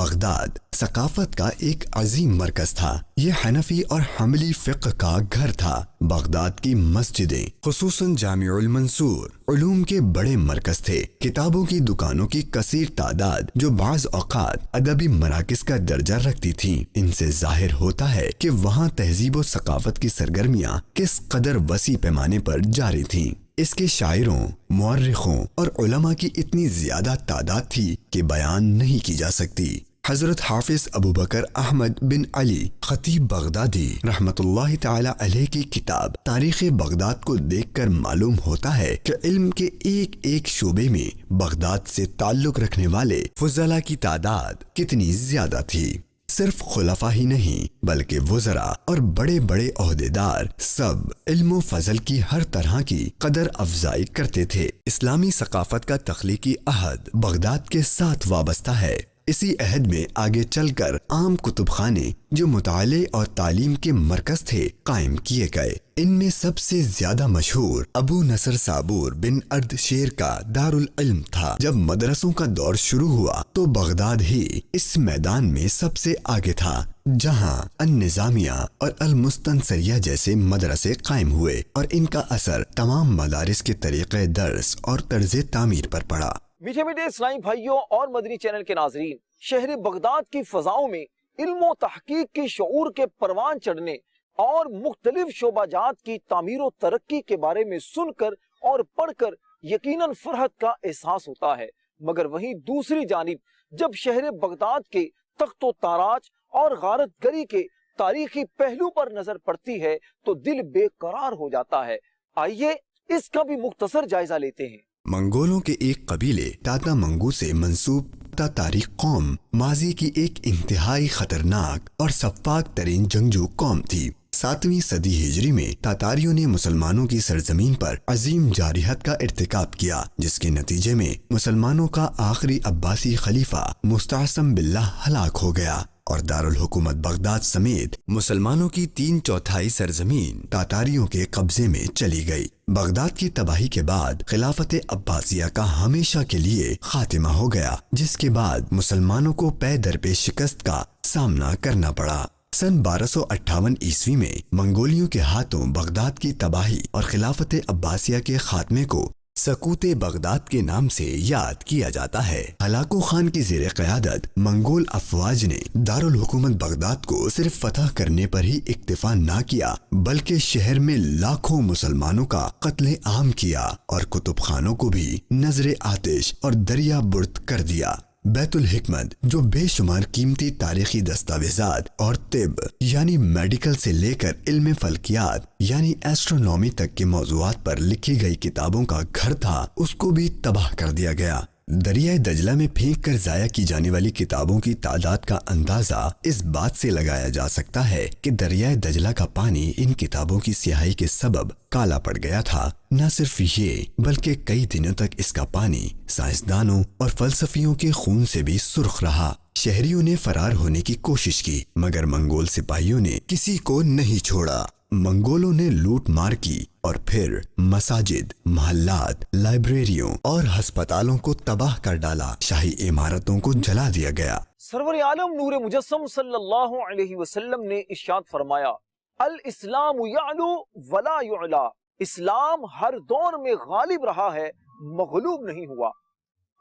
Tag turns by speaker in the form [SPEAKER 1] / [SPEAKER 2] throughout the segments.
[SPEAKER 1] Baghdad ثقافت کا ایک عظیم مرکز تھا۔ یہ حنفی اور حنبلی فقہ کا گھر تھا۔ بغداد کی مسجدیں خصوصاً جامع المنصور علوم کے بڑے مرکز تھے۔ کتابوں کی دکانوں کی کثیر تعداد جو بعض اوقات ادبی مراکز کا درجہ رکھتی تھیں، ان سے ظاہر ہوتا ہے کہ وہاں تہذیب و ثقافت کی سرگرمیاں کس قدر وسیع پیمانے پر جاری تھیں۔ اس کے شاعروں، مورخوں اور علماء کی اتنی زیادہ تعداد تھی کہ بیان نہیں کی جا سکتی۔ حضرت حافظ ابو بکر احمد بن علی خطیب بغدادی رحمت اللہ تعالی علیہ کی کتاب تاریخ بغداد کو دیکھ کر معلوم ہوتا ہے کہ علم کے ایک ایک شعبے میں بغداد سے تعلق رکھنے والے فضلاء کی تعداد کتنی زیادہ تھی۔ صرف خلفاء ہی نہیں بلکہ وزراء اور بڑے بڑے عہدیدار سب علم و فضل کی ہر طرح کی قدر افزائی کرتے تھے۔ اسلامی ثقافت کا تخلیقی عہد بغداد کے ساتھ وابستہ ہے۔ اسی عہد میں آگے چل کر عام کتب خانے جو مطالعے اور تعلیم کے مرکز تھے قائم کیے گئے۔ ان میں سب سے زیادہ مشہور ابو نصر صابور بن اردشیر کا دارالعلم تھا۔ جب مدرسوں کا دور شروع ہوا تو بغداد ہی اس میدان میں سب سے آگے تھا، جہاں النظامیہ اور المستنصریہ جیسے مدرسے قائم ہوئے اور ان کا اثر تمام مدارس کے طریقہ درس اور طرز تعمیر پر پڑا۔
[SPEAKER 2] میٹھے میٹھے اسلامی بھائیوں اور مدنی چینل کے ناظرین، شہر بغداد کی فضاؤں میں علم و تحقیق کی شعور کے پروان چڑھنے اور مختلف شعبہ جات کی تعمیر و ترقی کے بارے میں سن کر اور پڑھ کر یقیناً فرحت کا احساس ہوتا ہے، مگر وہیں دوسری جانب جب شہر بغداد کے تخت و تاراج اور غارت گری کے تاریخی پہلو پر نظر پڑتی ہے تو دل بے قرار ہو جاتا ہے۔ آئیے اس کا بھی مختصر جائزہ لیتے ہیں۔
[SPEAKER 1] منگولوں کے ایک قبیلے ٹاٹا منگو سے منسوب تاتاری قوم ماضی کی ایک انتہائی خطرناک اور سفاک ترین جنگجو قوم تھی۔ 7ویں صدی ہجری میں تاتاریوں نے مسلمانوں کی سرزمین پر عظیم جارحیت کا ارتکاب کیا، جس کے نتیجے میں مسلمانوں کا آخری عباسی خلیفہ مستعصم باللہ ہلاک ہو گیا اور دارالحکومت بغداد سمیت مسلمانوں کی 3/4 سرزمین تاتاریوں کے قبضے میں چلی گئی۔ بغداد کی تباہی کے بعد خلافت عباسیہ کا ہمیشہ کے لیے خاتمہ ہو گیا، جس کے بعد مسلمانوں کو پے در پے شکست کا سامنا کرنا پڑا۔ سن 1258 عیسوی میں منگولیوں کے ہاتھوں بغداد کی تباہی اور خلافت عباسیہ کے خاتمے کو سقوط بغداد کے نام سے یاد کیا جاتا ہے۔ ہلاکو خان کی زیر قیادت منگول افواج نے دارالحکومت بغداد کو صرف فتح کرنے پر ہی اکتفا نہ کیا، بلکہ شہر میں لاکھوں مسلمانوں کا قتل عام کیا اور کتب خانوں کو بھی نظر آتش اور دریا برد کر دیا۔ بیت الحکمت جو بے شمار قیمتی تاریخی دستاویزات اور طب یعنی میڈیکل سے لے کر علم فلکیات یعنی ایسٹرونومی تک کے موضوعات پر لکھی گئی کتابوں کا گھر تھا، اس کو بھی تباہ کر دیا گیا۔ دریائے دجلہ میں پھینک کر ضائع کی جانے والی کتابوں کی تعداد کا اندازہ اس بات سے لگایا جا سکتا ہے کہ دریائے دجلہ کا پانی ان کتابوں کی سیاہی کے سبب کالا پڑ گیا تھا۔ نہ صرف یہ بلکہ کئی دنوں تک اس کا پانی سائنسدانوں اور فلسفیوں کے خون سے بھی سرخ رہا۔ شہریوں نے فرار ہونے کی کوشش کی مگر منگول سپاہیوں نے کسی کو نہیں چھوڑا۔ منگولوں نے لوٹ مار کی اور پھر مساجد، محلات، لائبریریوں اور ہسپتالوں کو تباہ کر ڈالا۔ شاہی عمارتوں کو جلا دیا گیا۔
[SPEAKER 2] سرور عالم نور مجسم صلی اللہ علیہ وسلم نے ارشاد فرمایا، الاسلام یعلو ولا یعلا، اسلام ہر دور میں غالب رہا ہے، مغلوب نہیں ہوا۔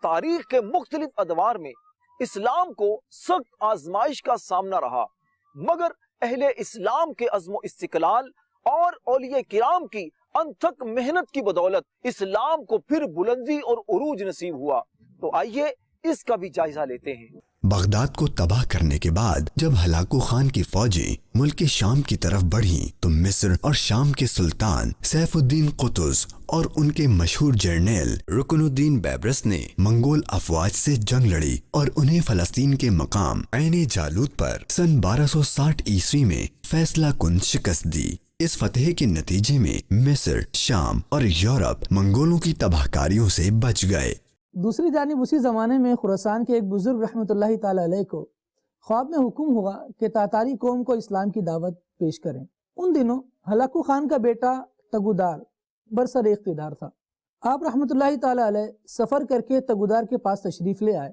[SPEAKER 2] تاریخ کے مختلف ادوار میں اسلام کو سخت آزمائش کا سامنا رہا، مگر اہل اسلام کے عزم و استقلال اور اولیاء کرام کی انتھک محنت کی بدولت اسلام کو پھر بلندی اور عروج نصیب ہوا۔ تو آئیے اس کا بھی جائزہ لیتے ہیں۔
[SPEAKER 1] بغداد کو تباہ کرنے کے بعد جب ہلاکو خان کی فوجیں ملک شام کی طرف بڑھیں تو مصر اور شام کے سلطان سیف الدین قطز اور ان کے مشہور جرنیل رکن الدین بیبرس نے منگول افواج سے جنگ لڑی اور انہیں فلسطین کے مقام عین جالوت پر سن 1260 عیسوی میں فیصلہ کن شکست دی۔ اس فتح کے نتیجے میں مصر، شام اور یورپ منگولوں کی تباہ کاریوں سے بچ گئے۔
[SPEAKER 3] دوسری جانب اسی زمانے میں خراسان کے ایک بزرگ رحمۃ اللہ تعالی علیہ کو خواب میں حکم ہوا کہ تاتاری قوم کو اسلام کی دعوت پیش کریں۔ ان دنوں ہلاکو خان کا بیٹا تگودار برسر اقتدار تھا۔ آپ رحمۃ اللہ تعالی علیہ سفر کر کے تگودار کے پاس تشریف لے آئے۔